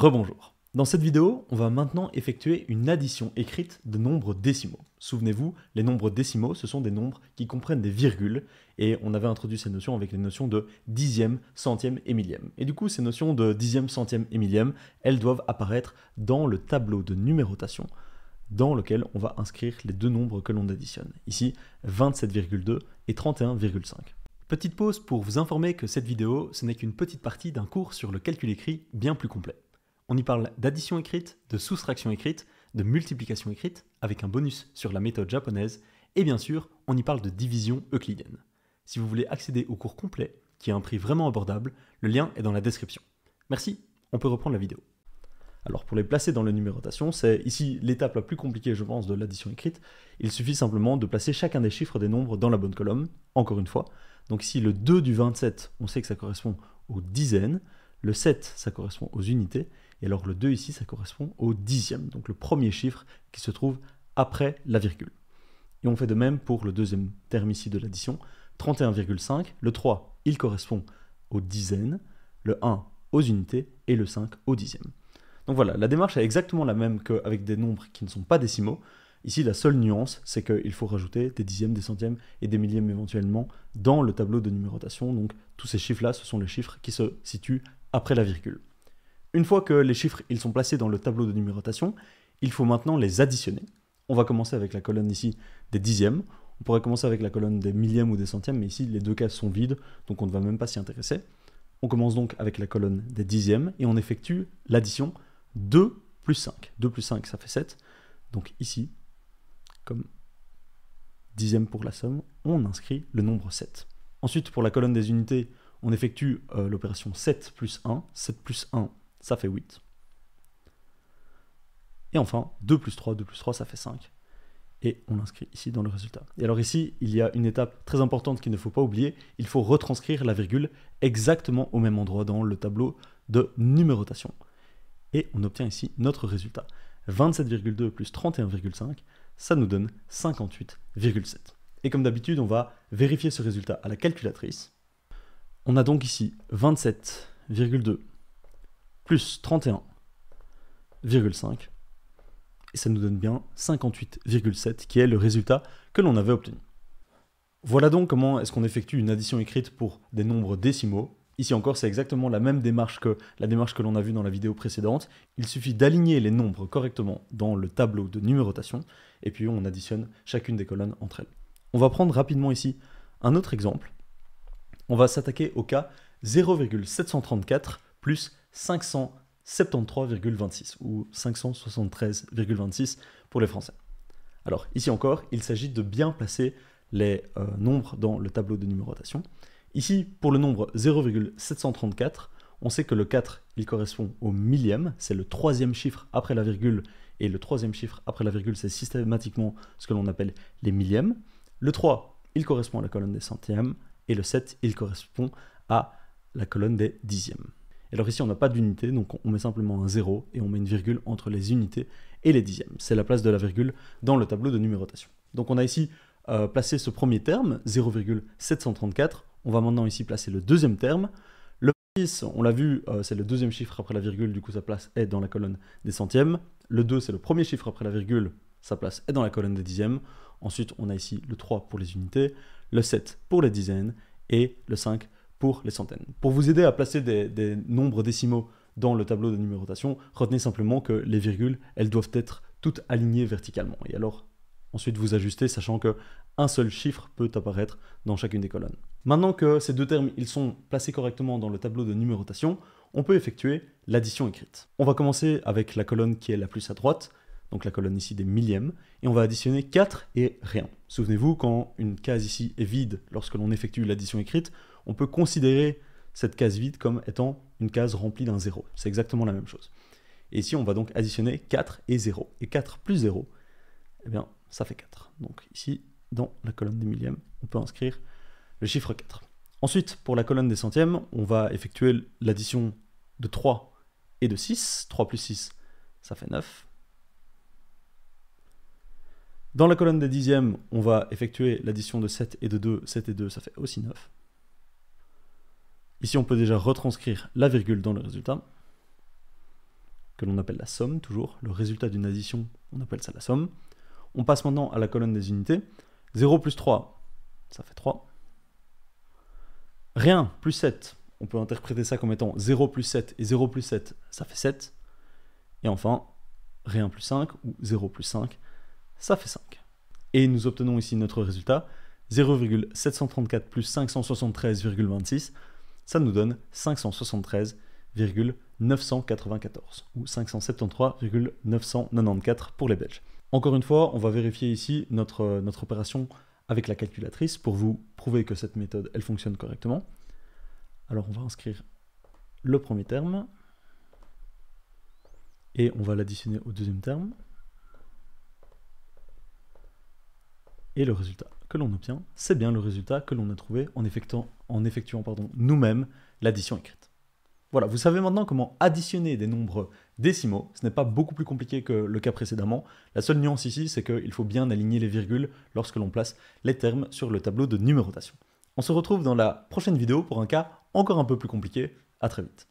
Rebonjour. Dans cette vidéo, on va maintenant effectuer une addition écrite de nombres décimaux. Souvenez-vous, les nombres décimaux, ce sont des nombres qui comprennent des virgules, et on avait introduit ces notions avec les notions de dixième, centième et millième. Et du coup, ces notions de dixième, centième et millième, elles doivent apparaître dans le tableau de numérotation dans lequel on va inscrire les deux nombres que l'on additionne. Ici, 27,2 et 31,5. Petite pause pour vous informer que cette vidéo, ce n'est qu'une petite partie d'un cours sur le calcul écrit bien plus complet. On y parle d'addition écrite, de soustraction écrite, de multiplication écrite, avec un bonus sur la méthode japonaise, et bien sûr, on y parle de division euclidienne. Si vous voulez accéder au cours complet, qui a un prix vraiment abordable, le lien est dans la description. Merci, on peut reprendre la vidéo. Alors pour les placer dans la numérotation, c'est ici l'étape la plus compliquée, je pense, de l'addition écrite. Il suffit simplement de placer chacun des chiffres des nombres dans la bonne colonne, encore une fois. Donc ici, le 2 du 27, on sait que ça correspond aux dizaines, le 7, ça correspond aux unités, et alors le 2 ici, ça correspond au dixième, donc le premier chiffre qui se trouve après la virgule. Et on fait de même pour le deuxième terme ici de l'addition, 31,5, le 3, il correspond aux dizaines, le 1 aux unités, et le 5 au dixième. Donc voilà, la démarche est exactement la même qu'avec des nombres qui ne sont pas décimaux. Ici, la seule nuance, c'est qu'il faut rajouter des dixièmes, des centièmes et des millièmes éventuellement dans le tableau de numérotation. Donc tous ces chiffres-là, ce sont les chiffres qui se situent après la virgule. Une fois que les chiffres ils sont placés dans le tableau de numérotation, il faut maintenant les additionner. On va commencer avec la colonne ici des dixièmes. On pourrait commencer avec la colonne des millièmes ou des centièmes, mais ici les deux cases sont vides, donc on ne va même pas s'y intéresser. On commence donc avec la colonne des dixièmes et on effectue l'addition 2 plus 5. 2 plus 5, ça fait 7. Donc ici, comme dixième pour la somme, on inscrit le nombre 7. Ensuite, pour la colonne des unités, on effectue l'opération 7 plus 1. 7 plus 1, ça fait 8. Et enfin, 2 plus 3, ça fait 5. Et on l'inscrit ici dans le résultat. Et alors ici, il y a une étape très importante qu'il ne faut pas oublier. Il faut retranscrire la virgule exactement au même endroit dans le tableau de numérotation. Et on obtient ici notre résultat. 27,2 plus 31,5, ça nous donne 58,7. Et comme d'habitude, on va vérifier ce résultat à la calculatrice. On a donc ici 27,2 plus 31,5, et ça nous donne bien 58,7, qui est le résultat que l'on avait obtenu. Voilà donc comment est-ce qu'on effectue une addition écrite pour des nombres décimaux. Ici encore, c'est exactement la même démarche que la démarche que l'on a vue dans la vidéo précédente. Il suffit d'aligner les nombres correctement dans le tableau de numérotation, et puis on additionne chacune des colonnes entre elles. On va prendre rapidement ici un autre exemple. On va s'attaquer au cas 0,734 plus 573,26, ou 573,26 pour les Français. Alors ici encore, il s'agit de bien placer les nombres dans le tableau de numérotation. Ici, pour le nombre 0,734, on sait que le 4, il correspond au millième, c'est le troisième chiffre après la virgule, et le troisième chiffre après la virgule, c'est systématiquement ce que l'on appelle les millièmes. Le 3, il correspond à la colonne des centièmes, et le 7, il correspond à la colonne des dixièmes. Et alors ici, on n'a pas d'unité, donc on met simplement un 0, et on met une virgule entre les unités et les dixièmes. C'est la place de la virgule dans le tableau de numérotation. Donc on a ici placé ce premier terme, 0,734, on va maintenant ici placer le deuxième terme. Le 6, on l'a vu, c'est le deuxième chiffre après la virgule, du coup sa place est dans la colonne des centièmes. Le 2, c'est le premier chiffre après la virgule, sa place est dans la colonne des dixièmes. Ensuite, on a ici le 3 pour les unités, le 7 pour les dizaines et le 5 pour les centaines. Pour vous aider à placer des nombres décimaux dans le tableau de numérotation, retenez simplement que les virgules, elles doivent être toutes alignées verticalement. Et alors, ensuite vous ajustez, sachant qu'un seul chiffre peut apparaître dans chacune des colonnes. Maintenant que ces deux termes ils sont placés correctement dans le tableau de numérotation, on peut effectuer l'addition écrite. On va commencer avec la colonne qui est la plus à droite, donc la colonne ici des millièmes, et on va additionner 4 et rien. Souvenez-vous, quand une case ici est vide, lorsque l'on effectue l'addition écrite, on peut considérer cette case vide comme étant une case remplie d'un 0. C'est exactement la même chose. Et ici, on va donc additionner 4 et 0. Et 4 plus 0, eh bien, ça fait 4. Donc ici, dans la colonne des millièmes, on peut inscrire le chiffre 4. Ensuite, pour la colonne des centièmes, on va effectuer l'addition de 3 et de 6. 3 plus 6, ça fait 9. Dans la colonne des dixièmes, on va effectuer l'addition de 7 et de 2. 7 et 2, ça fait aussi 9. Ici, on peut déjà retranscrire la virgule dans le résultat. que l'on appelle la somme, toujours. Le résultat d'une addition, on appelle ça la somme. On passe maintenant à la colonne des unités. 0 plus 3, ça fait 3. Rien plus 7, on peut interpréter ça comme étant 0 plus 7, et 0 plus 7, ça fait 7. Et enfin, rien plus 5, ou 0 plus 5, ça fait 5. Et nous obtenons ici notre résultat, 0,734 plus 573,26, ça nous donne 573,994, ou 573,994 pour les Belges. Encore une fois, on va vérifier ici notre opération avec la calculatrice pour vous prouver que cette méthode, elle fonctionne correctement. Alors on va inscrire le premier terme, et on va l'additionner au deuxième terme. Et le résultat que l'on obtient, c'est bien le résultat que l'on a trouvé en effectuant nous-mêmes l'addition écrite. Voilà, vous savez maintenant comment additionner des nombres décimaux. Ce n'est pas beaucoup plus compliqué que le cas précédemment. La seule nuance ici, c'est qu'il faut bien aligner les virgules lorsque l'on place les termes sur le tableau de numérotation. On se retrouve dans la prochaine vidéo pour un cas encore un peu plus compliqué. À très vite.